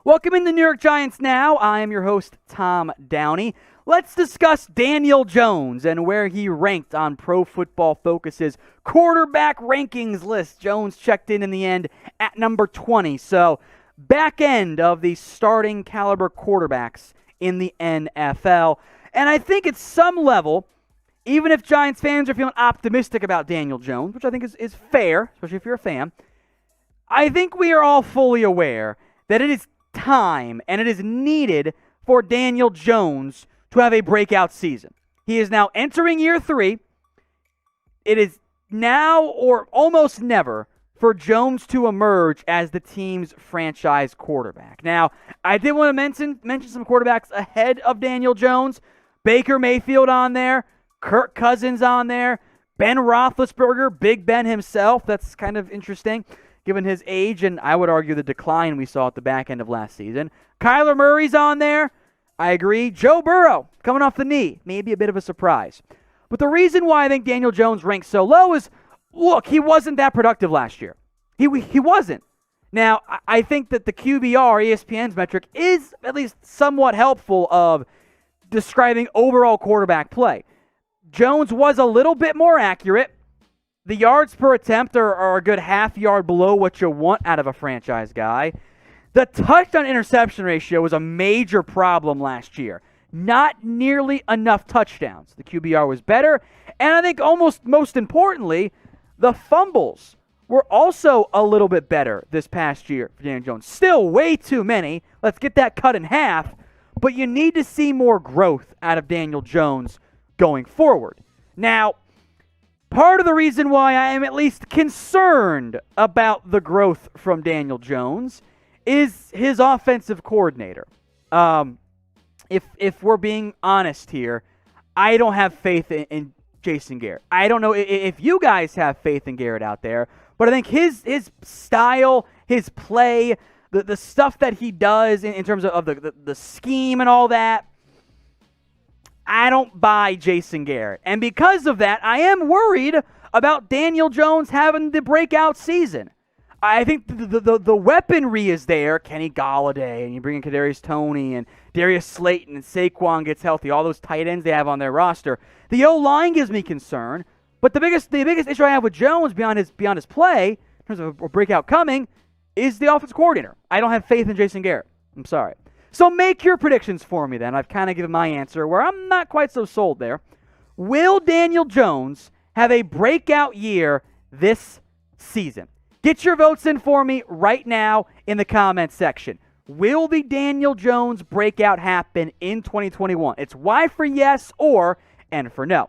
Welcome in the New York Giants now. I am your host, Tom Downey. Let's discuss Daniel Jones and where he ranked on Pro Football Focus's quarterback rankings list. Jones checked in the end at number 20. So, back end of the starting caliber quarterbacks in the NFL. And I think at some level, even if Giants fans are feeling optimistic about Daniel Jones, which I think is fair, especially if you're a fan, I think we are all fully aware that it is time and it is needed for Daniel Jones to have a breakout season. He is now entering year 3. It is now or almost never for Jones to emerge as the team's franchise quarterback. Now, I did want to mention some quarterbacks ahead of Daniel Jones. Baker Mayfield on there, Kirk Cousins on there, Ben Roethlisberger, Big Ben himself. That's kind of interesting given his age, and I would argue the decline we saw at the back end of last season. Kyler Murray's on there. I agree. Joe Burrow, coming off the knee, maybe a bit of a surprise. But the reason why I think Daniel Jones ranks so low is, look, he wasn't that productive last year. He wasn't. Now, I think that the QBR, ESPN's metric, is at least somewhat helpful of describing overall quarterback play. Jones was a little bit more accurate. The yards per attempt are a good half yard below what you want out of a franchise guy. The touchdown-interception ratio was a major problem last year. Not nearly enough touchdowns. The QBR was better. And I think almost most importantly, the fumbles were also a little bit better this past year for Daniel Jones. Still way too many. Let's get that cut in half. But you need to see more growth out of Daniel Jones going forward. Now, part of the reason why I am at least concerned about the growth from Daniel Jones is his offensive coordinator. If we're being honest here, I don't have faith in Jason Garrett. I don't know if you guys have faith in Garrett out there, but I think his style, his play, the stuff that he does in terms of the scheme and all that, I don't buy Jason Garrett. And because of that, I am worried about Daniel Jones having the breakout season. I think the weaponry is there. Kenny Golladay, and you bring in Kadarius Toney, and Darius Slayton, and Saquon gets healthy. All those tight ends they have on their roster. The O-line gives me concern. But the biggest issue I have with Jones beyond his play, in terms of a breakout coming, is the offensive coordinator. I don't have faith in Jason Garrett. I'm sorry. So make your predictions for me then. I've kind of given my answer where I'm not quite so sold there. Will Daniel Jones have a breakout year this season? Get your votes in for me right now in the comments section. Will the Daniel Jones breakout happen in 2021? It's Y for yes or N for no.